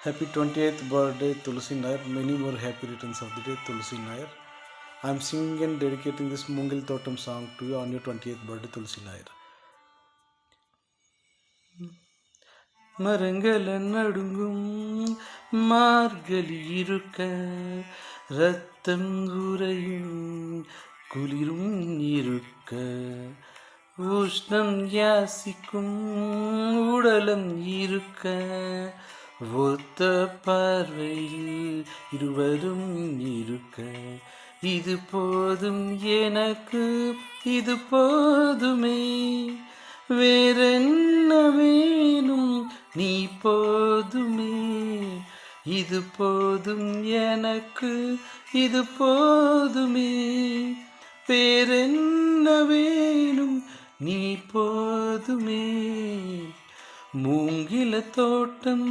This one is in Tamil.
Happy 20th birthday, Tulsi Nair. Many more happy returns of the day, Tulsi Nair. I am singing and dedicating this Mungil Totem song to you on your 20th birthday, Tulsi Nair. மரங்கள நடுங்கும் மார்கழி இருக்க ரத்தம் உறையும் குளிரும் இருக்க உஷ்ணம் யாசிக்கும் உடலம் இருக்க ஒத்த பார்வையில் இருவரும் இருக்க இது போதும் எனக்கு இது போதுமே வேறென்ன வேணும் நீ போதுமே இது போதும் எனக்கு இது போதுமே வேறென்ன வேணும் நீ போதுமே மூங்கில தோட்டம்